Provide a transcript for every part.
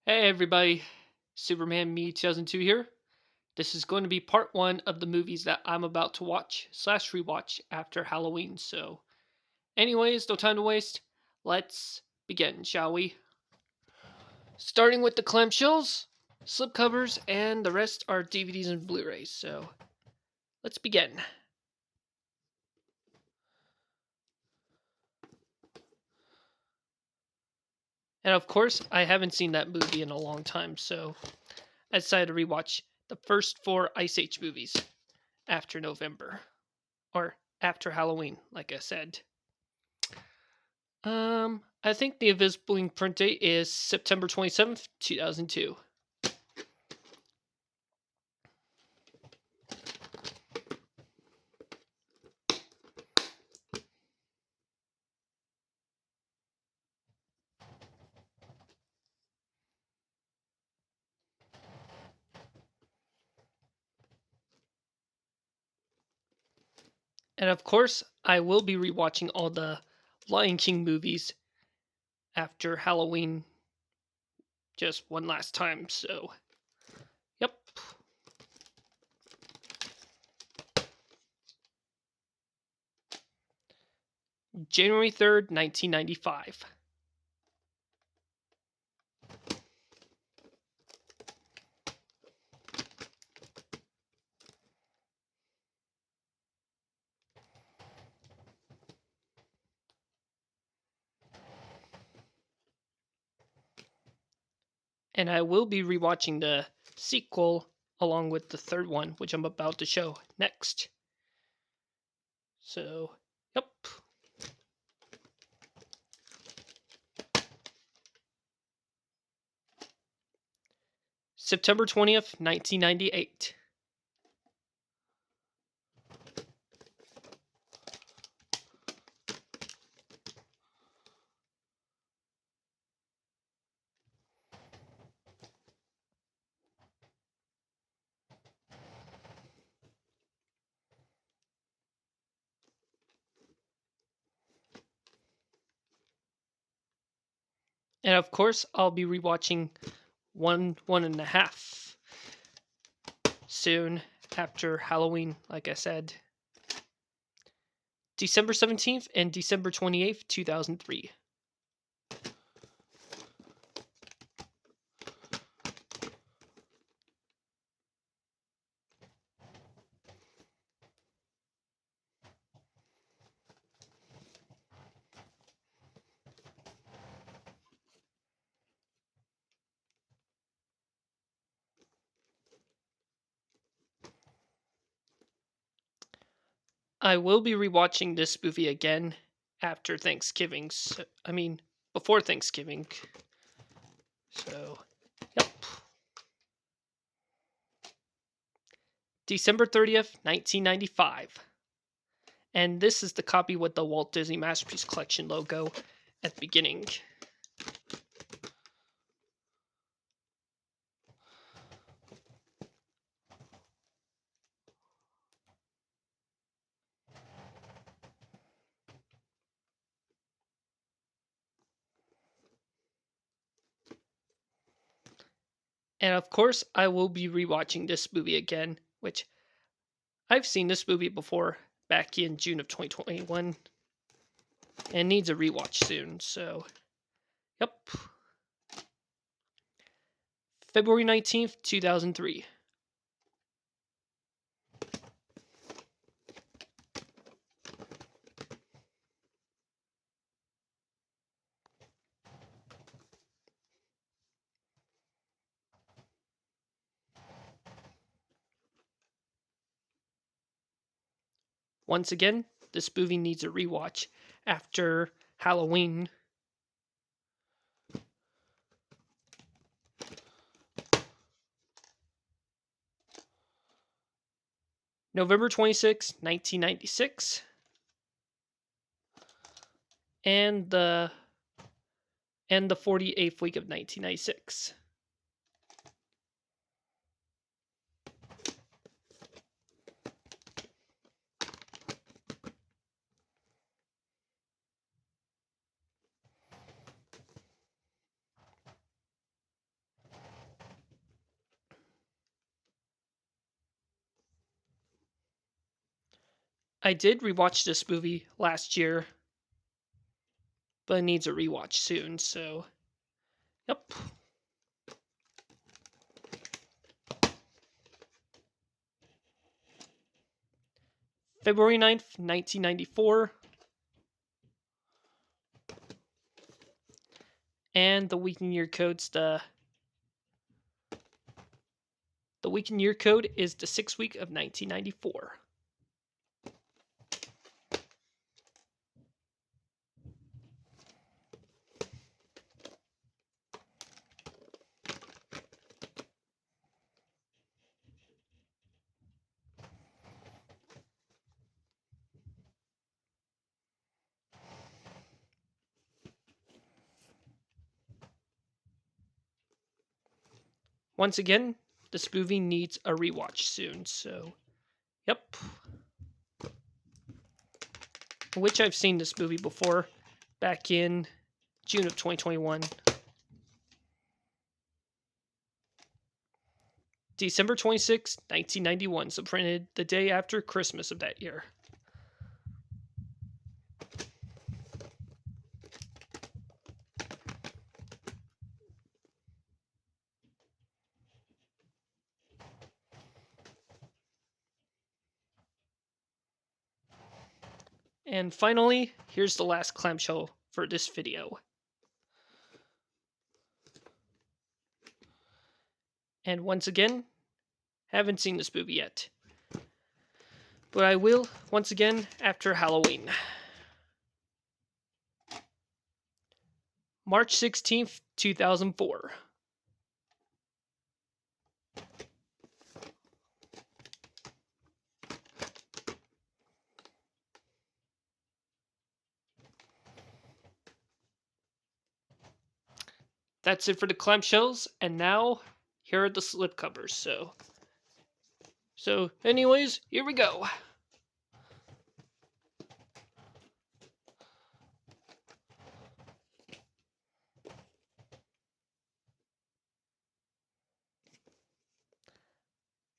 Hey everybody, Superman Me 2002 here. This is going to be part one of the movies that I'm about to watch slash rewatch after Halloween. So, anyways, no time to waste. Let's begin, shall we? Starting with the clamshells, slipcovers, and the rest are DVDs and Blu-rays. So, let's begin. And of course, I haven't seen that movie in a long time, so I decided to rewatch the first four Ice Age movies after November. Or after Halloween, like I said. I think the Invisible Ink print date is September 27th, 2002. And of course, I will be rewatching all the Lion King movies after Halloween just one last time, so yep. January 3rd, 1995. And I will be rewatching the sequel along with the third one, which I'm about to show next. So, yep. September 20th, 1998. And of course, I'll be rewatching one and a half soon after Halloween, like I said. December 17th and December 28th, 2003. I will be rewatching this movie again after Thanksgiving. Before Thanksgiving. So, yep. December 30th, 1995. And this is the copy with the Walt Disney Masterpiece Collection logo at the beginning. And of course, I will be rewatching this movie again, which I've seen this movie before back in June of 2021 and needs a rewatch soon. So, yep. February 19th, 2003. Once again, this movie needs a rewatch after Halloween. November 26th, 1996. And the 48th week of 1996. I did rewatch this movie last year, but it needs a rewatch soon, so yep. February 9th, 1994. And the week and year code's the week and year code is the 6th week of 1994. Once again, this movie needs a rewatch soon, so yep. Which I've seen this movie before, back in June of 2021. December 26, 1991, so printed the day after Christmas of that year. And finally, here's the last clamshell for this video. And once again, haven't seen this movie yet. But I will, once again, after Halloween. March 16th, 2004. That's it for the clamshells, and now here are the slipcovers. So anyways, here we go.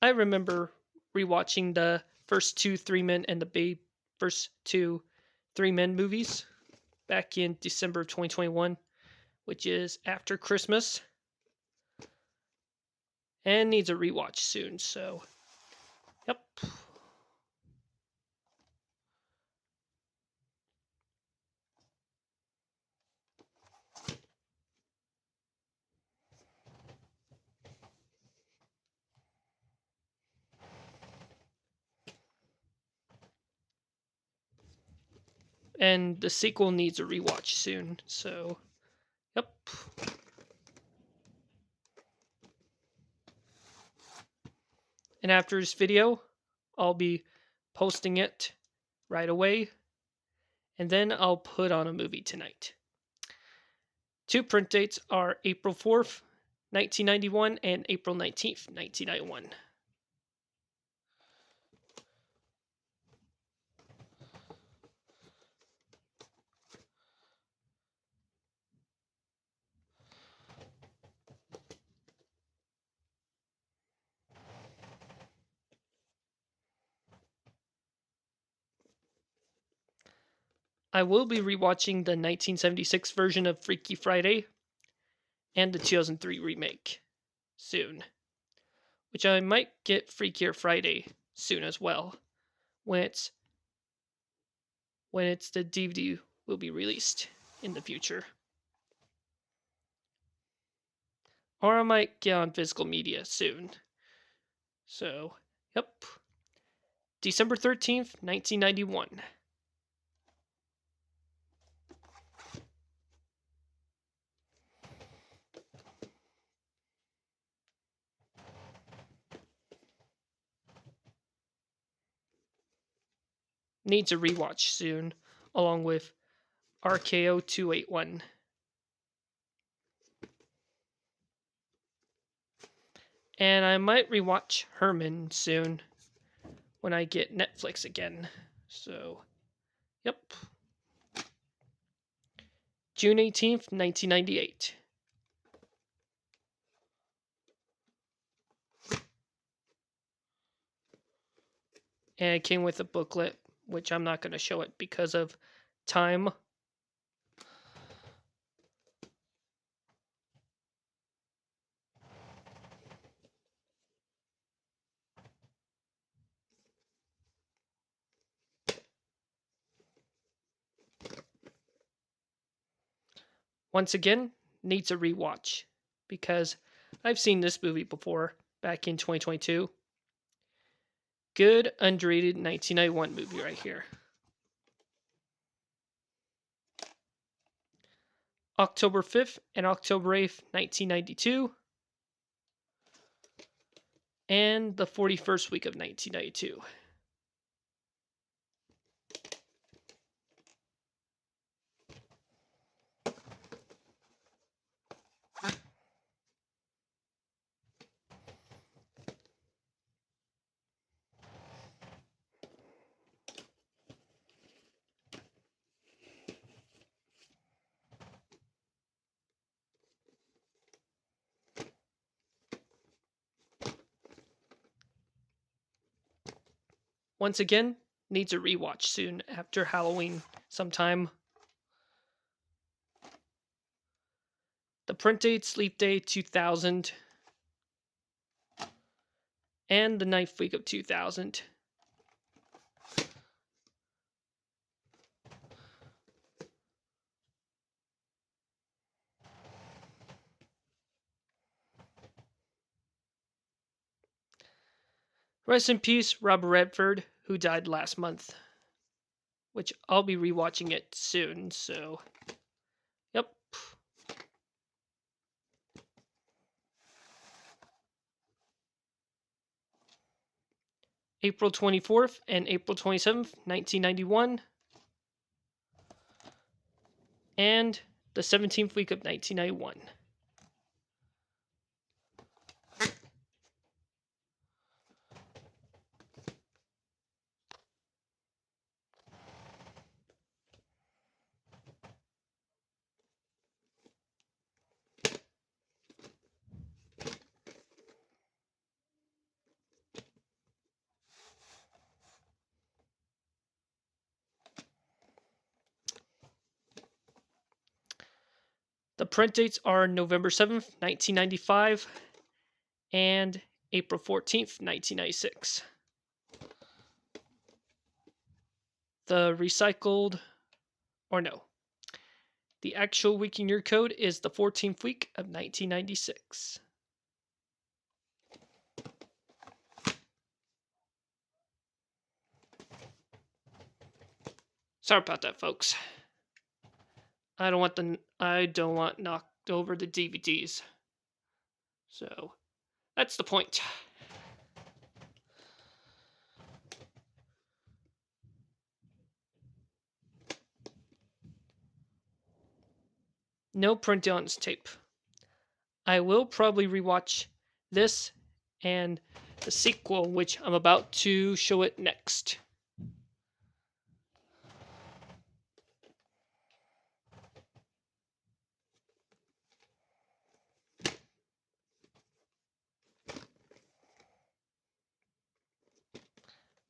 I remember rewatching the first two Three Men and the Babe, first two Three Men movies back in December of 2021, which is after Christmas, and needs a rewatch soon. So, yep. And the sequel needs a rewatch soon. So, yep. And after this video, I'll be posting it right away, and then I'll put on a movie tonight. Two print dates are April 4th, 1991 and April 19th, 1991. I will be rewatching the 1976 version of Freaky Friday and the 2003 remake soon, which I might get Freakier Friday soon as well when it's the DVD will be released in the future. Or I might get on physical media soon. So, yep. December 13th, 1991. Needs a rewatch soon, along with RKO 281. And I might rewatch Herman soon when I get Netflix again. So, yep. June 18th, 1998. And it came with a booklet which I'm not going to show it because of time. Once again, needs a rewatch because I've seen this movie before back in 2022. Good, underrated 1991 movie right here. October 5th and October 8th, 1992. And the 41st week of 1992. Once again, needs a rewatch soon after Halloween sometime. The print date, Sleep Day 2000. And the 9th week of 2000. Rest in peace, Robert Redford, who died last month. Which I'll be rewatching it soon, so. Yep. April 24th and April 27th, 1991. And the 17th week of 1991. The print dates are November 7th, 1995, and April 14th, 1996. The recycled, or no, the actual week in year code is the 14th week of 1996. Sorry about that, folks. I don't want knocked over the DVDs. So, that's the point. No print on tape. I will probably rewatch this and the sequel, which I'm about to show it next.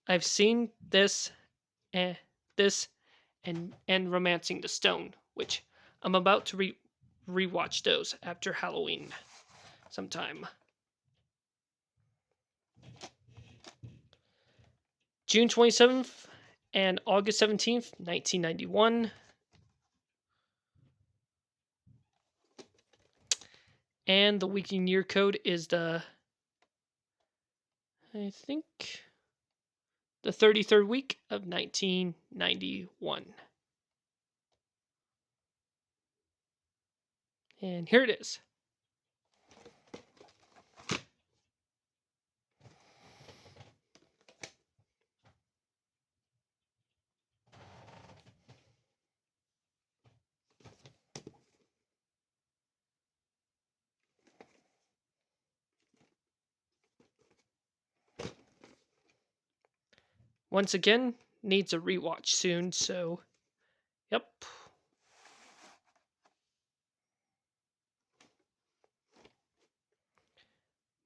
I've seen this and Romancing the Stone, which I'm about to rewatch those after Halloween sometime. June 27th and August 17th, 1991. And the week in year code is the 33rd week of 1991. And here it is. Once again, needs a rewatch soon, so yep.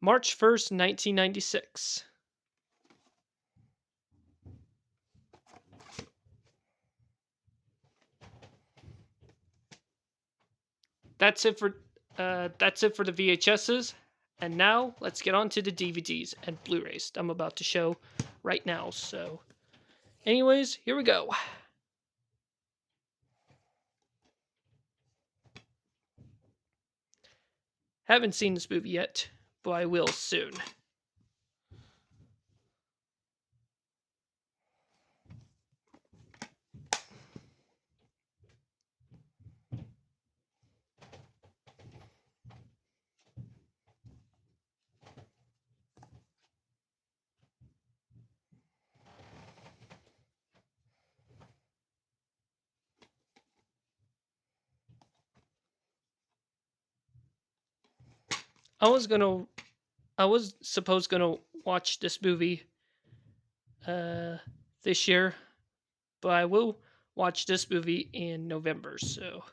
March 1st, 1996. That's it for the VHSs. And now let's get on to the DVDs and Blu-rays I'm about to show right now. So, anyways, here we go. Haven't seen this movie yet, but I will soon. I was gonna I was supposed gonna watch this movie uh this year, but I will watch this movie in November. So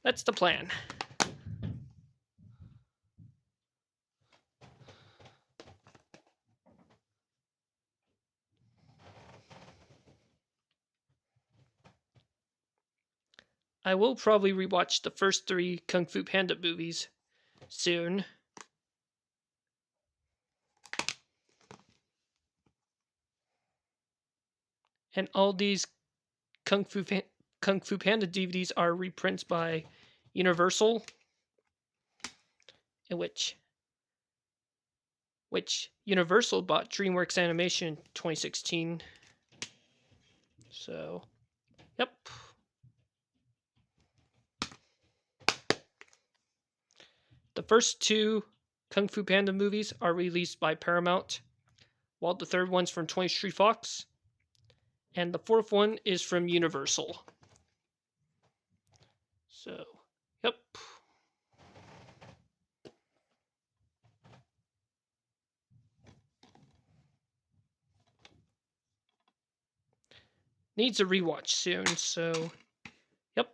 that's the plan. I will probably rewatch the first three Kung Fu Panda movies soon. And all these Kung Fu Panda DVDs are reprints by Universal, in which Universal bought DreamWorks Animation in 2016. So, yep. The first two Kung Fu Panda movies are released by Paramount, while the third one's from 20th Street Fox, and the fourth one is from Universal. So, yep. Needs a rewatch soon, so, yep.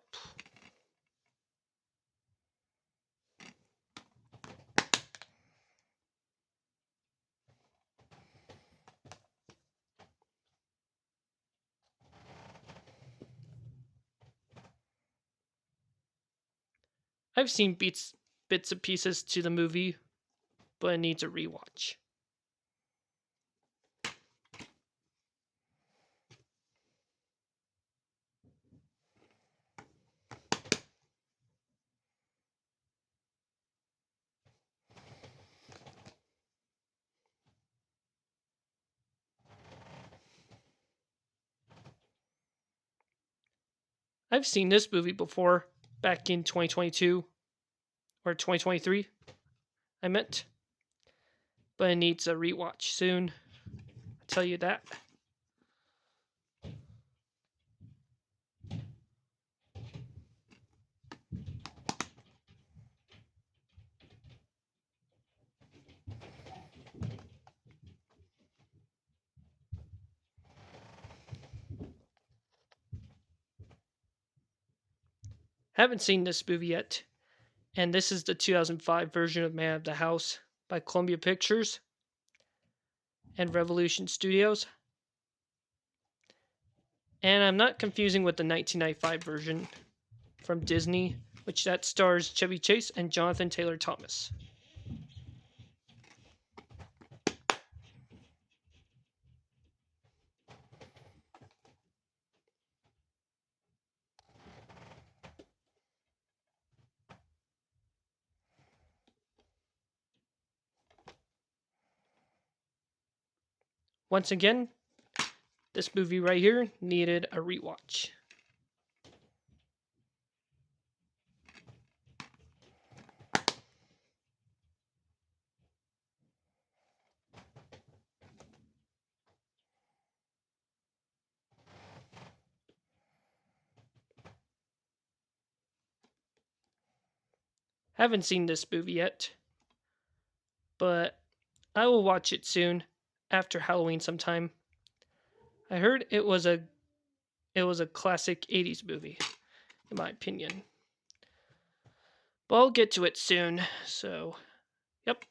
I've seen bits and pieces to the movie, but it needs a rewatch. I've seen this movie before, back in 2022 or 2023, I meant, but it needs a rewatch soon. I'll tell you that. Haven't seen this movie yet, and this is the 2005 version of Man of the House by Columbia Pictures and Revolution Studios. And I'm not confusing with the 1995 version from Disney, which that stars Chevy Chase and Jonathan Taylor Thomas. Once again, this movie right here needed a rewatch. Haven't seen this movie yet, but I will watch it soon after Halloween sometime. I heard it was a classic 80s movie, in my opinion. But I'll get to it soon. So, yep.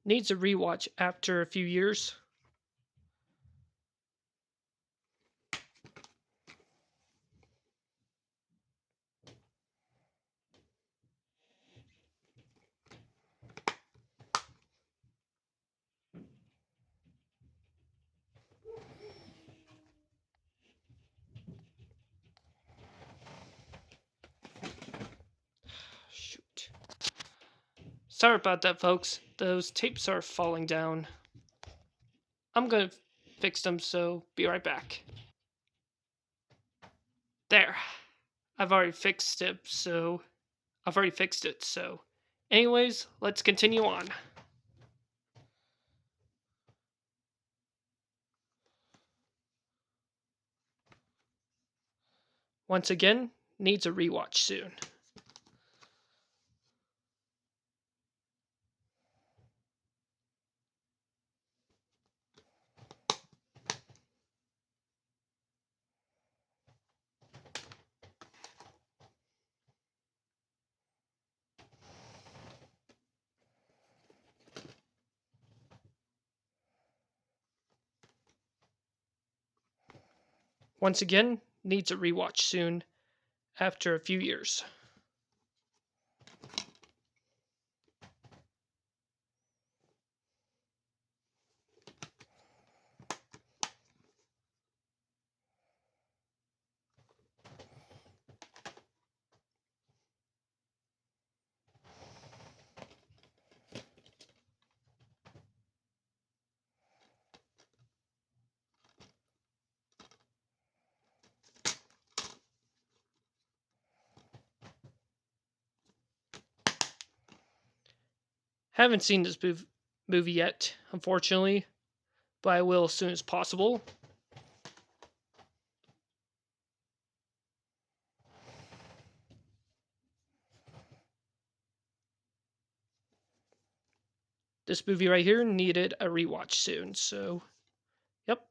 needs a rewatch after a few years. Shoot. Sorry about that, folks. Those tapes are falling down. I'm gonna fix them, so be right back. There. I've already fixed it, so. Anyways, let's continue on. Once again, needs a rewatch soon. Once again, needs a rewatch soon after a few years. Haven't seen this movie yet, unfortunately, but I will as soon as possible. This movie right here needed a rewatch soon, so yep.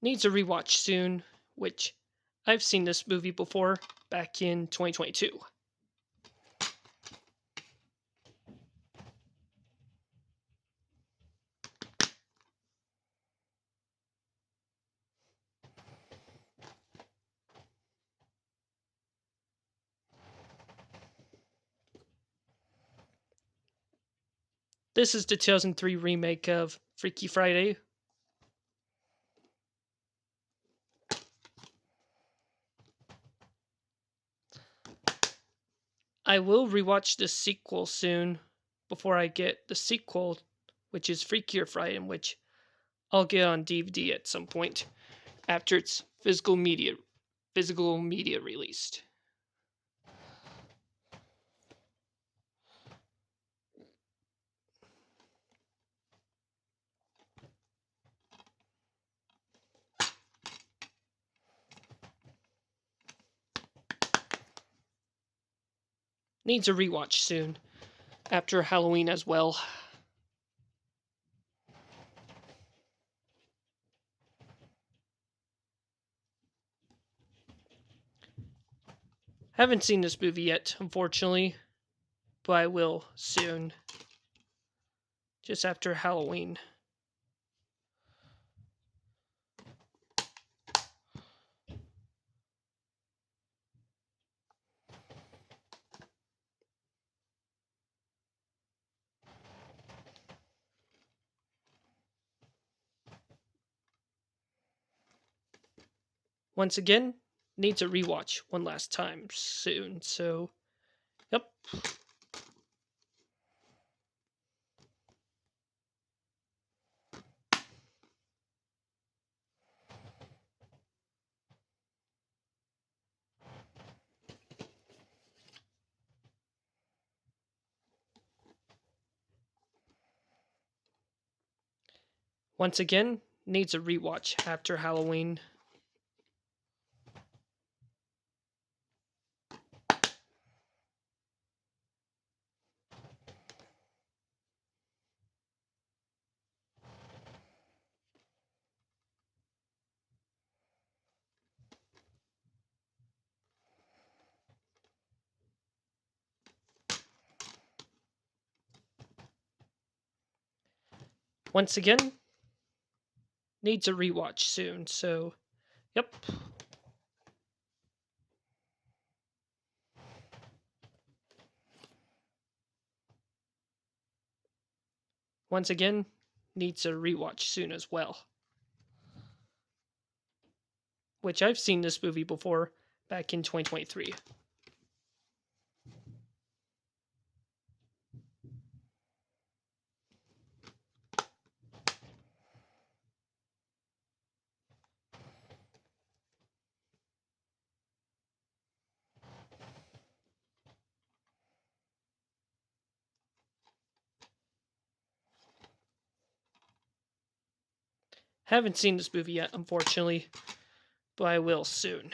Needs a rewatch soon, which I've seen this movie before back in 2022. This is the 2003 remake of Freaky Friday. I will rewatch the sequel soon before I get the sequel, which is Freakier Friday, which I'll get on DVD at some point after its physical media released. Needs a rewatch soon after Halloween as well. Haven't seen this movie yet, unfortunately, but I will soon. Just after Halloween. Once again, needs a rewatch one last time soon, so yep. Once again, needs a rewatch after Halloween. Once again, needs a rewatch soon, so yep. Once again, needs a rewatch soon as well. Which I've seen this movie before, back in 2023. Haven't seen this movie yet, unfortunately, but I will soon.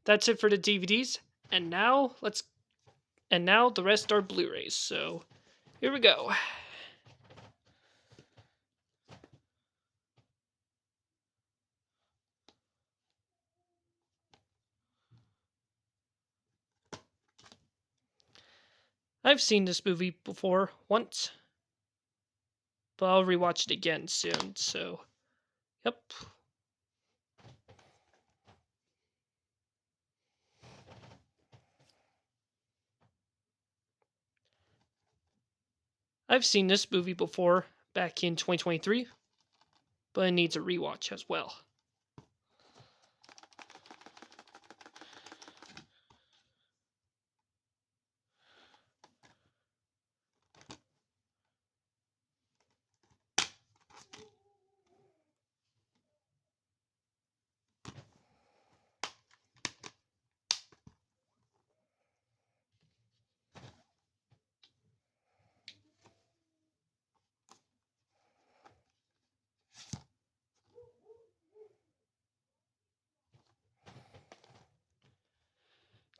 That's it for the DVDs, and now the rest are Blu-rays. So, here we go. I've seen this movie before once, but I'll rewatch it again soon. So, yep. I've seen this movie before back in 2023, but it needs a rewatch as well.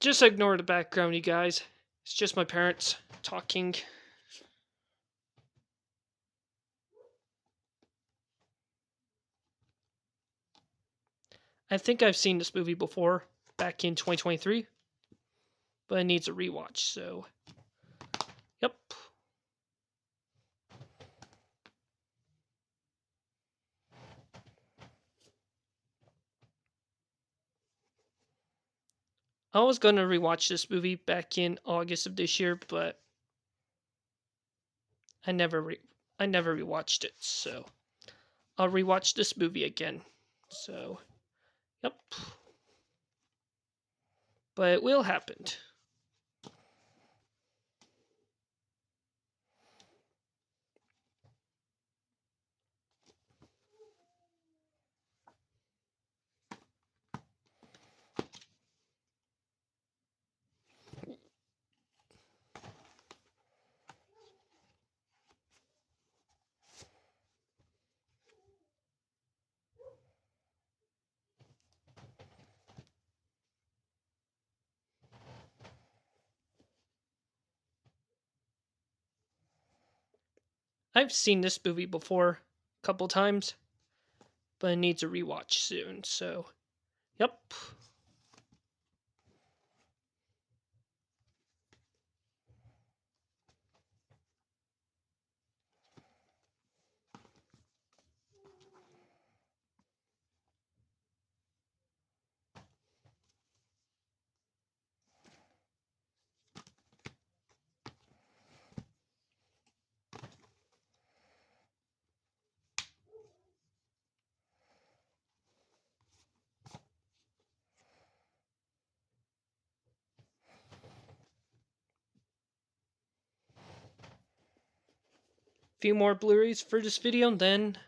Just ignore the background, you guys. It's just my parents talking. I think I've seen this movie before, back in 2023, but it needs a rewatch, so yep. I was going to rewatch this movie back in August of this year, but I never rewatched it, so I'll rewatch this movie again. So, yep. But it will happen. I've seen this movie before a couple times, but it needs a rewatch soon, so yep. Few more Blu-rays for this video, and then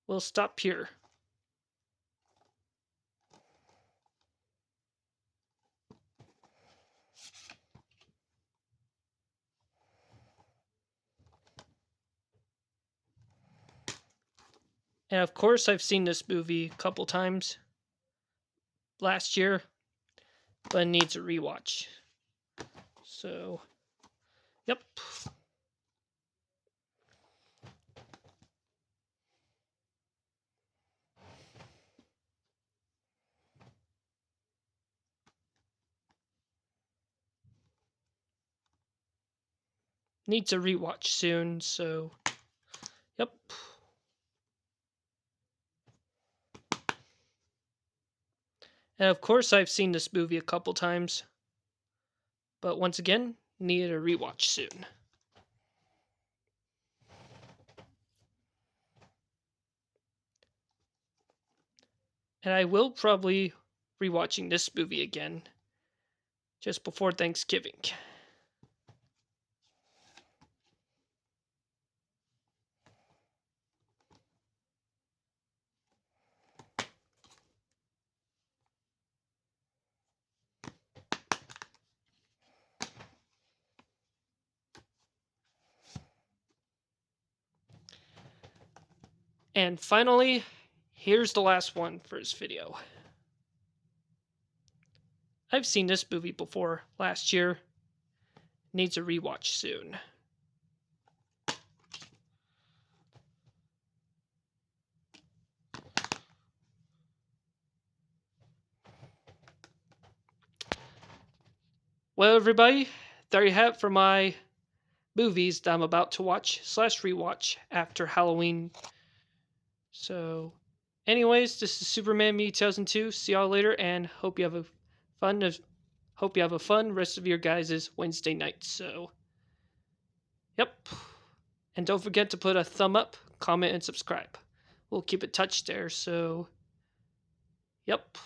we'll stop here. And of course, I've seen this movie a couple times last year, but it needs a rewatch. So, yep. Needs a rewatch soon, so, yep. And of course, I've seen this movie a couple times, but once again, need a rewatch soon. And I will probably rewatching this movie again just before Thanksgiving. And finally, here's the last one for this video. I've seen this movie before last year. Needs a rewatch soon. Well, everybody, there you have it for my movies that I'm about to watch / rewatch after Halloween. So, anyways, this is Superman Me 2002. See y'all later, and hope you have a fun rest of your guys' Wednesday night. So, yep. And don't forget to put a thumb up, comment, and subscribe. We'll keep it touched there. So, yep.